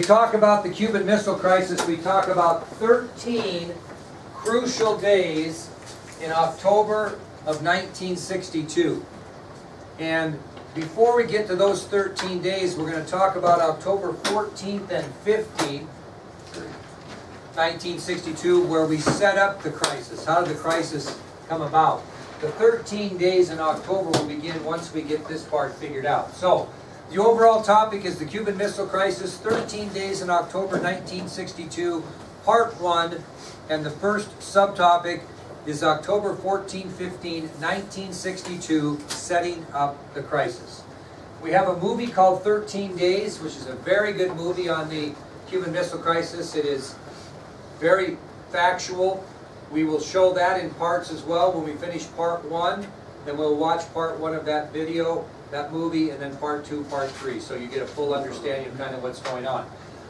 talk about the Cuban Missile Crisis, we talk about 13 crucial days in October of 1962. And before we get to those 13 days, we're going to talk about October 14th and 15th, 1962, where we set up the crisis. How did the crisis come about? The 13 days in October will begin once we get this part figured out. So, the overall topic is the Cuban Missile Crisis, 13 days in October 1962, Part 1, and the first subtopic is October 14-15, 1962, setting up the crisis. We have a movie called 13 Days, which is a very good movie on the Cuban Missile Crisis. It is very factual. We will show that in parts as well when we finish Part 1. Then we'll watch Part 1 of that video, that movie, and then Part 2, Part 3, so you get a full understanding of kind of what's going on.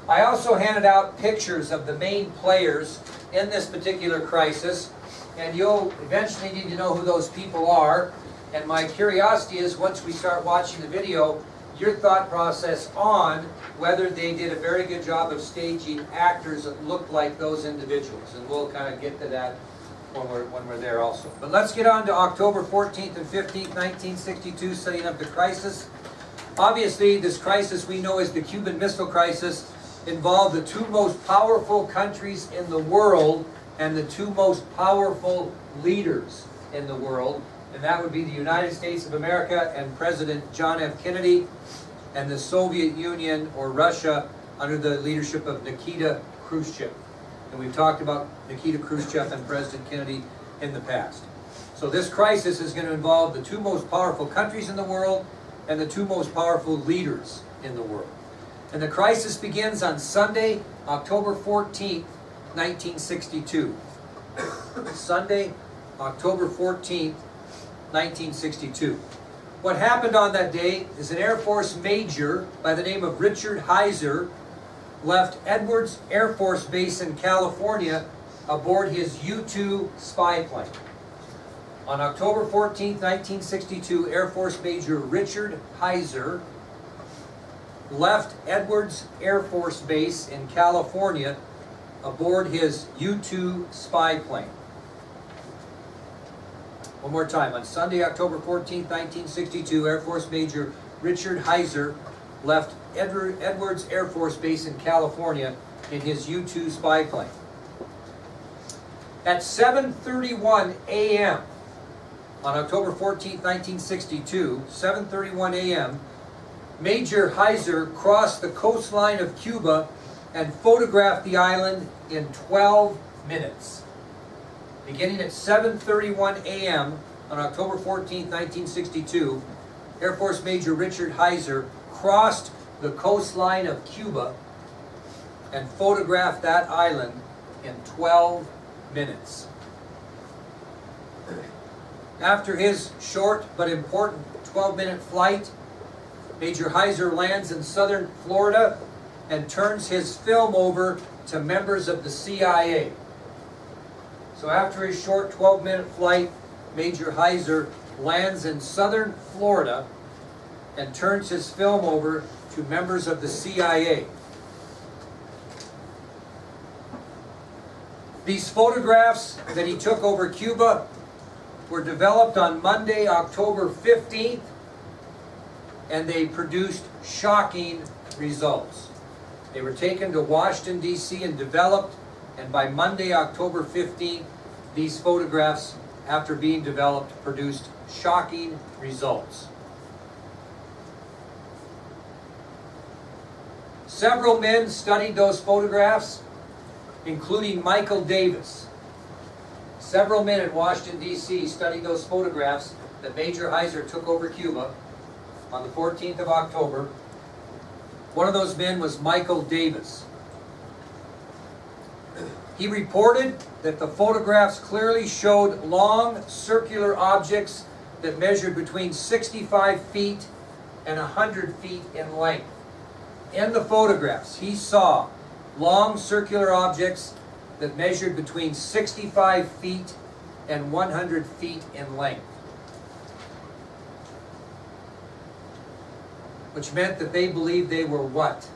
I also handed out pictures of the main players in this particular crisis, and you'll eventually need to know who those people are. And my curiosity is, once we start watching the video, your thought process on whether they did a very good job of staging actors that looked like those individuals. And we'll kind of get to that when we're there also. But let's get on to October 14th and 15th, 1962, setting up the crisis. Obviously, this crisis we know as the Cuban Missile Crisis involved the two most powerful countries in the world and the two most powerful leaders in the world. And that would be the United States of America and President John F. Kennedy, and the Soviet Union or Russia under the leadership of Nikita Khrushchev. And we've talked about Nikita Khrushchev and President Kennedy in the past. So this crisis is going to involve the two most powerful countries in the world and the two most powerful leaders in the world. And the crisis begins on Sunday, October 14th, 1962. Sunday, October 14th, 1962. What happened on that day is an Air Force major by the name of Richard Heiser left Edwards Air Force Base in California aboard his U-2 spy plane. On October 14, 1962, Air Force Major Richard Heiser left Edwards Air Force Base in California aboard his U-2 spy plane. One more time. On Sunday, October 14, 1962, Air Force Major Richard Heiser left Edwards Air Force Base in California in his U-2 spy plane. At 7:31 a.m. on October 14, 1962, 7:31 a.m., Major Heiser crossed the coastline of Cuba and photographed the island in 12 minutes. Beginning at 7:31 a.m. on October 14, 1962, Air Force Major Richard Heiser crossed the coastline of Cuba and photographed that island in 12 minutes. After his short but important 12-minute flight, Major Heiser lands in southern Florida and turns his film over to members of the CIA. So after his short 12-minute flight, Major Heiser lands in southern Florida and turns his film over to members of the CIA. These photographs that he took over Cuba were developed on Monday, October 15th, and they produced shocking results. They were taken to Washington, D.C. and developed, and by Monday, October 15th, these photographs, after being developed, produced shocking results. Several men studied those photographs, including Michael Davis. Several men in Washington, D.C. studied those photographs that Major Heiser took over Cuba on the 14th of October. One of those men was Michael Davis. He reported that the photographs clearly showed long circular objects that measured between 65 feet and 100 feet in length. In the photographs, he saw long circular objects that measured between 65 feet and 100 feet in length. Which meant that they believed they were what?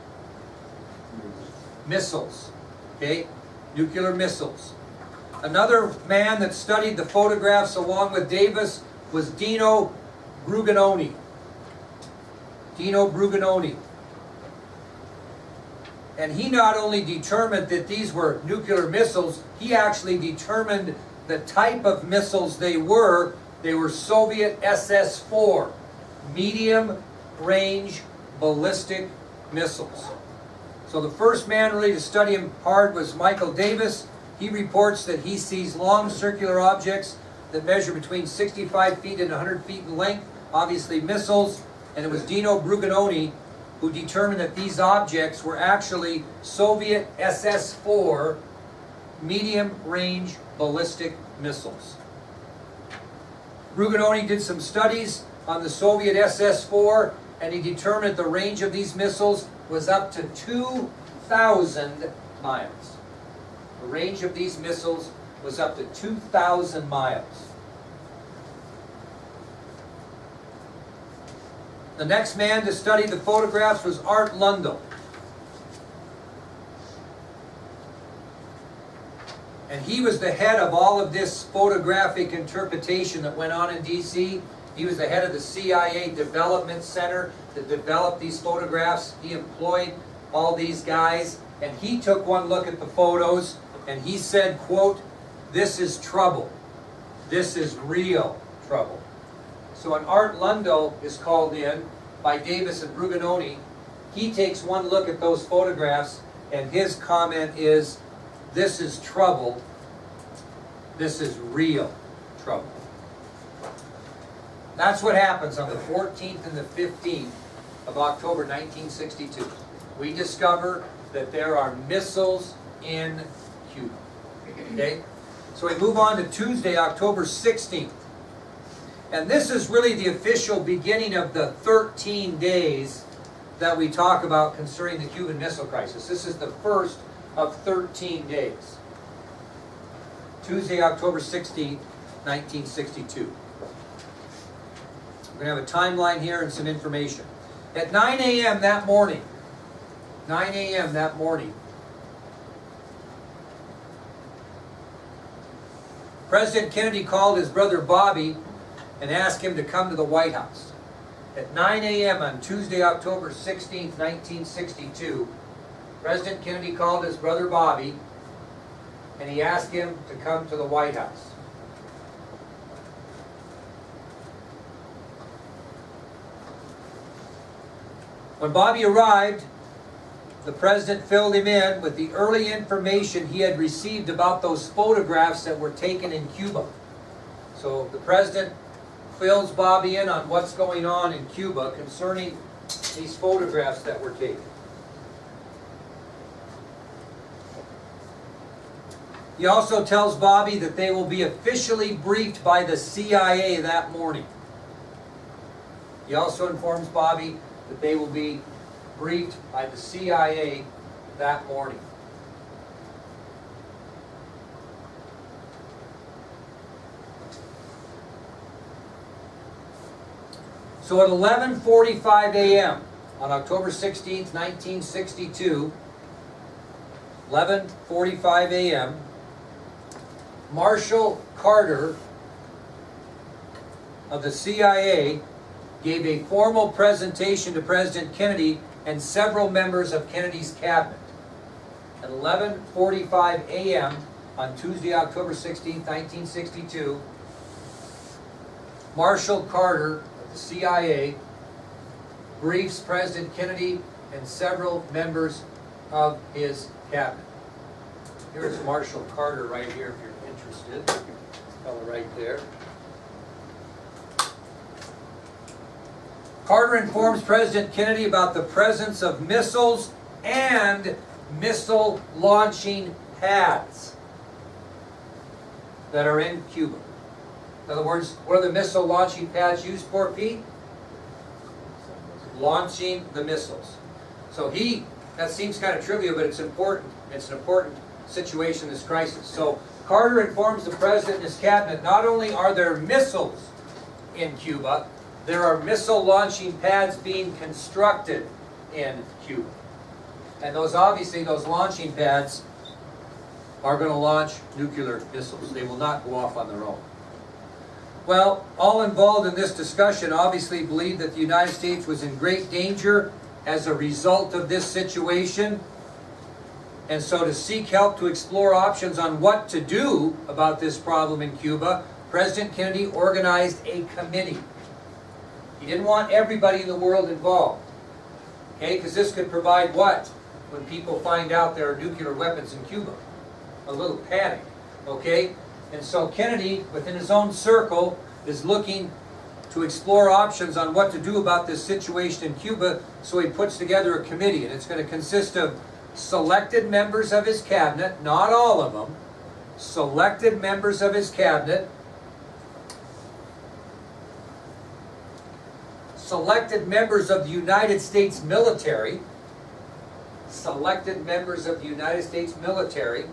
missiles. Okay? Nuclear missiles. Another man that studied the photographs along with Davis was Dino Bruganoni. Dino Bruganoni. And he not only determined that these were nuclear missiles, he actually determined the type of missiles they were. They were Soviet SS-4, medium-range ballistic missiles. So the first man really to study them hard was Michael Davis. He reports that he sees long circular objects that measure between 65 feet and 100 feet in length, obviously missiles. And it was Dino Bruganoni who determined that these objects were actually Soviet SS-4 medium-range ballistic missiles. Bruganoni did some studies on the Soviet SS-4, and he determined the range of these missiles was up to 2,000 miles. The range of these missiles was up to 2,000 miles. The next man to study the photographs was Art Lundell. And he was the head of all of this photographic interpretation that went on in D.C. He was the head of the CIA Development Center that developed these photographs. He employed all these guys, and he took one look at the photos, and he said, quote, "This is trouble. This is real trouble." So when Art Lundell is called in by Davis and Bruganoni, he takes one look at those photographs, and his comment is, "This is trouble. This is real trouble." That's what happens on the 14th and the 15th of October 1962. We discover that there are missiles in Cuba. Okay? So we move on to Tuesday, October 16th. And this is really the official beginning of the 13 days that we talk about concerning the Cuban Missile Crisis. This is the first of 13 days. Tuesday, October 16th, 1962. We're going to have a timeline here and some information. At 9 a.m. that morning, President Kennedy called his brother Bobby and asked him to come to the White House. At 9 a.m. on Tuesday, October 16th, 1962, President Kennedy called his brother Bobby and he asked him to come to the White House. When Bobby arrived, the president filled him in with the early information he had received about those photographs that were taken in Cuba. So the president fills Bobby in on what's going on in Cuba concerning these photographs that were taken. He also tells Bobby that they will be officially briefed by the CIA that morning. He also informs Bobby that they will be briefed by the CIA that morning. So at 11:45 a.m. on October 16th, 1962, 11:45 a.m., Marshall Carter of the CIA gave a formal presentation to President Kennedy and several members of Kennedy's cabinet. At 11:45 a.m. on Tuesday, October 16, 1962, Marshall Carter of the CIA briefs President Kennedy and several members of his cabinet. Here's Marshall Carter right here if you're interested. Fellow right there. Carter informs President Kennedy about the presence of missiles and missile launching pads that are in Cuba. In other words, what are the missile launching pads used for, Pete? Launching the missiles. So that seems kind of trivial, but it's important. It's an important situation, this crisis. So Carter informs the president and his cabinet, not only are there missiles in Cuba, there are missile launching pads being constructed in Cuba. And those, obviously, those launching pads are going to launch nuclear missiles. They will not go off on their own. Well, all involved in this discussion obviously believe that the United States was in great danger as a result of this situation. And so to seek help to explore options on what to do about this problem in Cuba, President Kennedy organized a committee. He didn't want everybody in the world involved. Okay, because this could provide what? When people find out there are nuclear weapons in Cuba. A little panic. Okay? And so Kennedy, within his own circle, is looking to explore options on what to do about this situation in Cuba, so he puts together a committee, and it's going to consist of selected members of his cabinet, not all of them, selected members of his cabinet, selected members of the United States military, selected members of the United States military,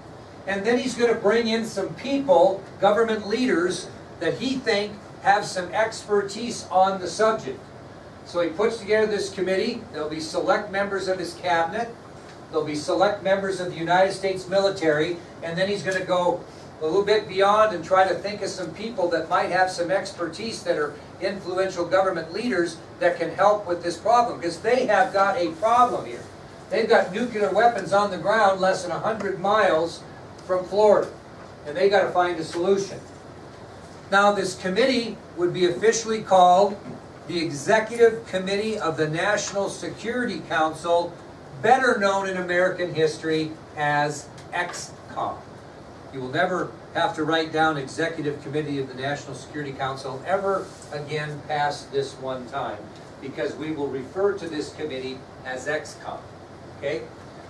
and then he's going to bring in some people, government leaders, that he thinks have some expertise on the subject. So he puts together this committee. There'll be select members of his cabinet. There'll be select members of the United States military. And then he's going to go a little bit beyond and try to think of some people that might have some expertise, that are influential government leaders, that can help with this problem. Because they have got a problem here. They've got nuclear weapons on the ground less than 100 miles from Florida, and they got to find a solution. Now, this committee would be officially called the Executive Committee of the National Security Council, better known in American history as ExComm. You will never have to write down Executive Committee of the National Security Council ever again past this one time, because we will refer to this committee as ExComm. Okay?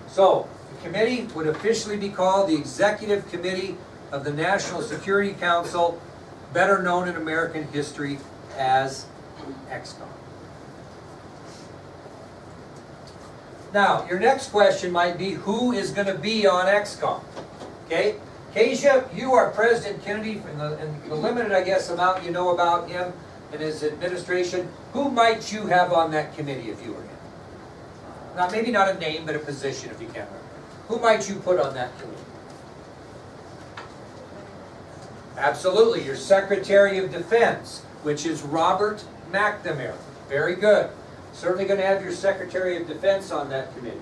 So, the committee would officially be called the Executive Committee of the National Security Council, better known in American history as ExComm. Now, your next question might be, who is going to be on ExComm? Okay? Kezia, you are President Kennedy, in the limited, I guess, amount you know about him and his administration. Who might you have on that committee if you were him? Now, maybe not a name, but a position, if you can remember. Who might you put on that committee? Absolutely, your Secretary of Defense, which is Robert McNamara. Very good. Certainly going to have your Secretary of Defense on that committee.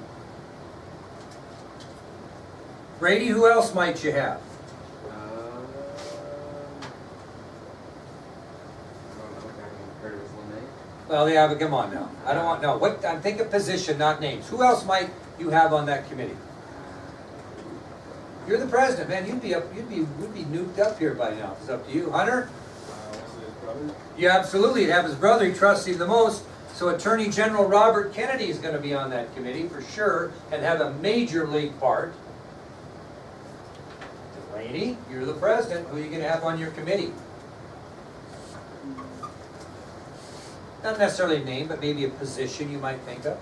Brady, who else might you have? Well, yeah, but come on now. I don't want, no. What? I'm thinking position, not names. Who else might you have on that committee? You're the president, man. You'd be nuked up here by now. It's up to you, Hunter. Yeah, absolutely. You'd have his brother. He trusts him the most. So Attorney General Robert Kennedy is going to be on that committee for sure, and have a major league part. Delaney, you're the president. Who are you going to have on your committee? Not necessarily a name, but maybe a position you might think of.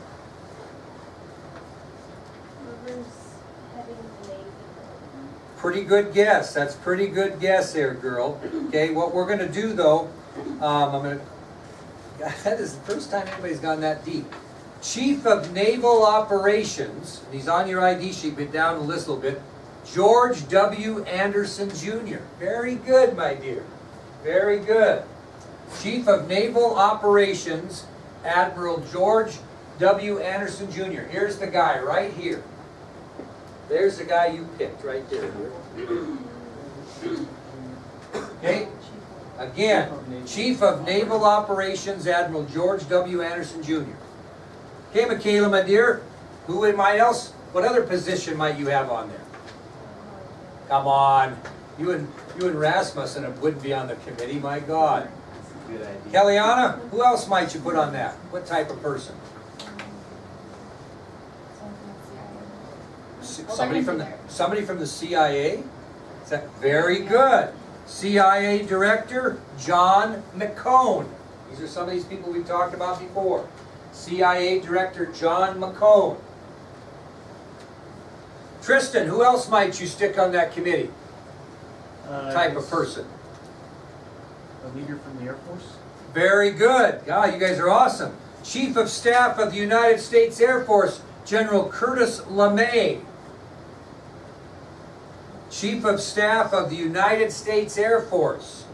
Whoever's heading the Navy. Pretty good guess. That's pretty good guess there, girl. Okay, what we're going to do though, that is the first time anybody's gone that deep. Chief of Naval Operations, and he's on your ID sheet, but down the list a little bit, George W. Anderson Jr. Very good, my dear. Very good. Chief of Naval Operations, Admiral George W. Anderson Jr. Here's the guy right here. There's the guy you picked right there. Okay? Again, Chief of Naval Operations, Admiral George W. Anderson Jr. Okay, Michaela, my dear, what other position might you have on there? Come on. You and Rasmussen wouldn't be on the committee, my God. Good idea. Kellyanna, who else might you put on that? What type of person? Somebody from the CIA? Is that very good? CIA Director John McCone. These are some of these people we've talked about before. CIA Director John McCone. Tristan, who else might you stick on that committee? Type of person. A leader from the Air Force? Very good. God, you guys are awesome. Chief of Staff of the United States Air Force, General Curtis LeMay, Chief of Staff of the United States Air Force.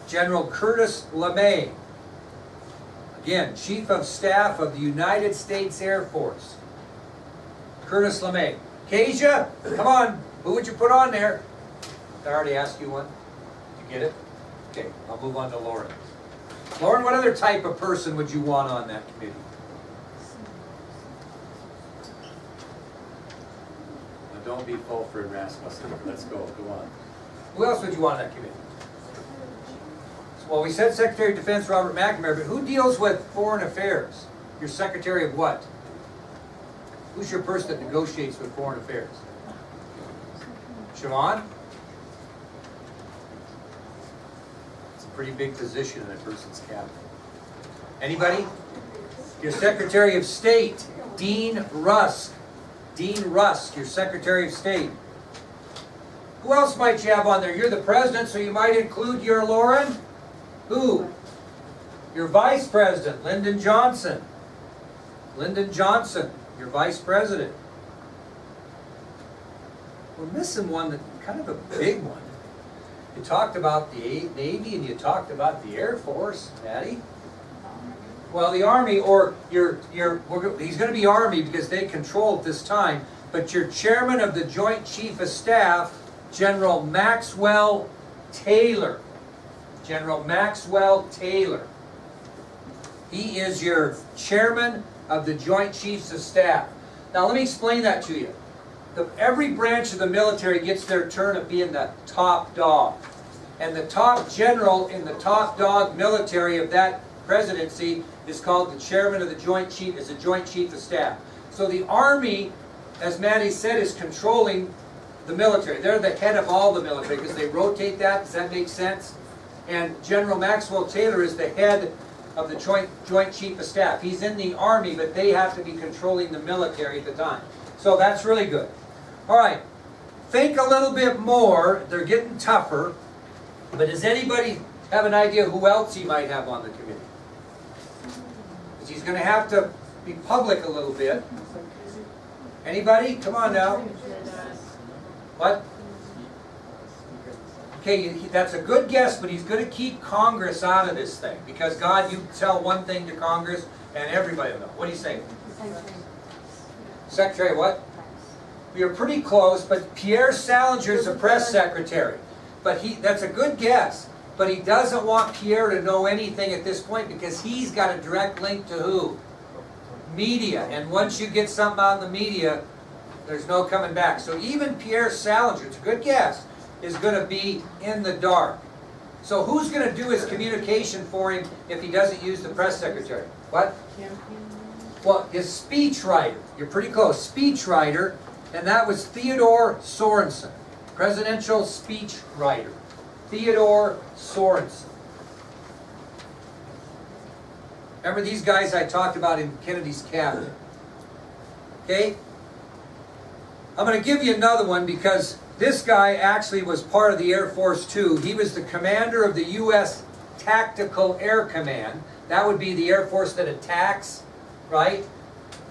General Curtis LeMay. Again, Chief of Staff of the United States Air Force. Curtis LeMay. Kezia, come on. Who would you put on there? I already asked you one. Did you get it? Okay, I'll move on to Lauren. Lauren, what other type of person would you want on that committee? Now, don't be Fulford Rasmussen. Let's go. Go on. Who else would you want on that committee? Well, we said Secretary of Defense Robert McNamara, but who deals with foreign affairs? Your Secretary of what? Who's your person that negotiates with foreign affairs? Siobhan? It's a pretty big position in a person's cabinet. Anybody? Your Secretary of State, Dean Rusk. Dean Rusk, your Secretary of State. Who else might you have on there? You're the president, so you might include your Lauren. Who? Your Vice President, Lyndon Johnson. Lyndon Johnson, your Vice President. We're missing one that kind of a big one. You talked about the Navy and you talked about the Air Force, Patty. Well, the Army, or he's going to be Army because they control at this time, but your Chairman of the Joint Chief of Staff, General Maxwell Taylor. General Maxwell Taylor. He is your Chairman of the Joint Chiefs of Staff. Now let me explain that to you. Every branch of the military gets their turn of being the top dog. And the top general in the top dog military of that presidency is called the Chairman of the Joint Chief, is the Joint Chief of Staff. So the Army, as Maddie said, is controlling the military. They're the head of all the military because they rotate that. Does that make sense? And General Maxwell Taylor is the head of the Joint Chief of Staff. He's in the Army, but they have to be controlling the military at the time. So that's really good. All right, think a little bit more. They're getting tougher. But does anybody have an idea who else he might have on the committee? Because he's going to have to be public a little bit. Anybody? Come on now. What? Okay, that's a good guess, but he's going to keep Congress out of this thing. Because, God, you tell one thing to Congress, and everybody will know. What do you say? Secretary what? You're pretty close, but Pierre Salinger is the press secretary. But that's a good guess. But he doesn't want Pierre to know anything at this point because he's got a direct link to who? Media. And once you get something out in the media, there's no coming back. So even Pierre Salinger, it's a good guess, is going to be in the dark. So who's going to do his communication for him if he doesn't use the press secretary? What? Well, his speechwriter. You're pretty close. Speechwriter, and that was Theodore Sorensen. Presidential speechwriter. Theodore Sorensen. Remember these guys I talked about in Kennedy's cabinet? Okay? I'm going to give you another one because this guy actually was part of the Air Force too. He was the commander of the U.S. Tactical Air Command. That would be the Air Force that attacks, right?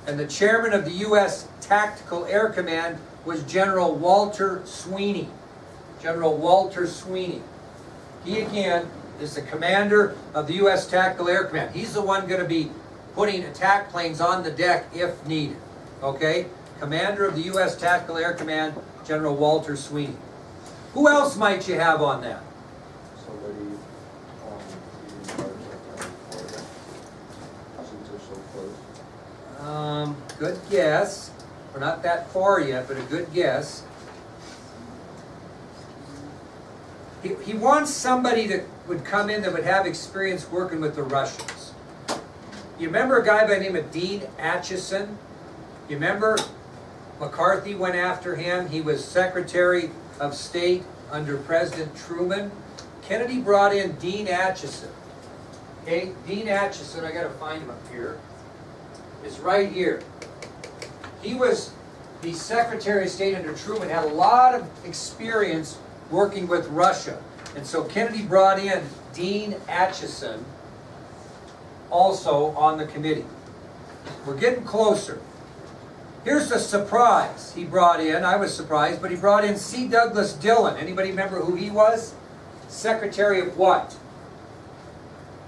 And the chairman of the U.S. Tactical Air Command was General Walter Sweeney. General Walter Sweeney. He again is the commander of the U.S. Tactical Air Command. He's the one going to be putting attack planes on the deck if needed. Okay? Commander of the U.S. Tactical Air Command, General Walter Sweeney. Who else might you have on that? Somebody in charge of Florida, since they're so close. Good guess. We're not that far yet, but a good guess. He wants somebody that would come in that would have experience working with the Russians. You remember a guy by the name of Dean Acheson? You remember McCarthy went after him. He was Secretary of State under President Truman. Kennedy brought in Dean Acheson. Okay, Dean Acheson, I got to find him up here, is right here. He was the Secretary of State under Truman, had a lot of experience working with Russia. And so Kennedy brought in Dean Acheson also on the committee. We're getting closer. Here's the surprise he brought in. I was surprised, but he brought in C. Douglas Dillon. Anybody remember who he was? Secretary of what?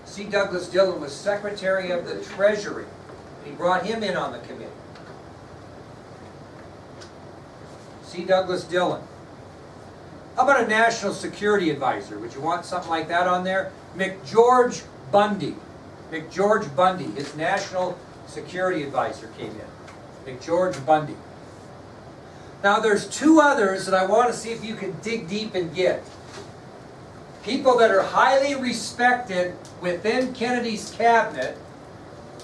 C. Douglas Dillon was Secretary of the Treasury. He brought him in on the committee. C. Douglas Dillon. How about a national security advisor? Would you want something like that on there? McGeorge Bundy. McGeorge Bundy, his national security advisor came in. McGeorge Bundy. Now there's two others that I want to see if you can dig deep and get. People that are highly respected within Kennedy's cabinet,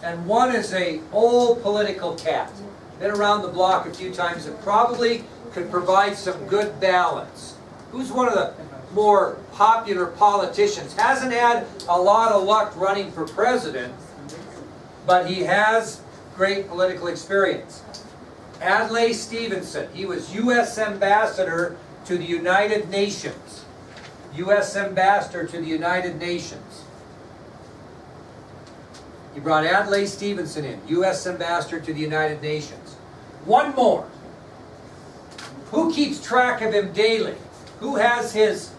and one is a old political cat. Been around the block a few times and probably could provide some good balance. Who's one of the more popular politicians? Hasn't had a lot of luck running for president, but he has great political experience. Adlai Stevenson. He was U.S. Ambassador to the United Nations. U.S. Ambassador to the United Nations. He brought Adlai Stevenson in, U.S. Ambassador to the United Nations. One more. Who keeps track of him daily? Who has his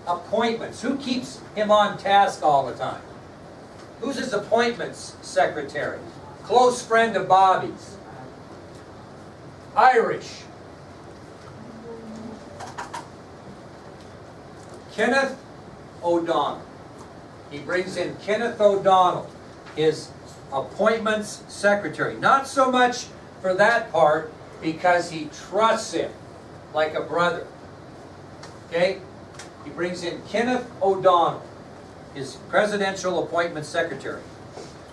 appointments? Who keeps him on task all the time? Who's his appointments secretary? Close friend of Bobby's. Irish. Kenneth O'Donnell. He brings in Kenneth O'Donnell, his appointments secretary. Not so much for that part, because he trusts him like a brother. Okay? He brings in Kenneth O'Donnell, his presidential appointment secretary.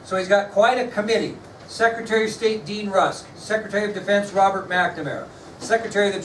So he's got quite a committee. Secretary of State Dean Rusk, Secretary of Defense Robert McNamara, Secretary of the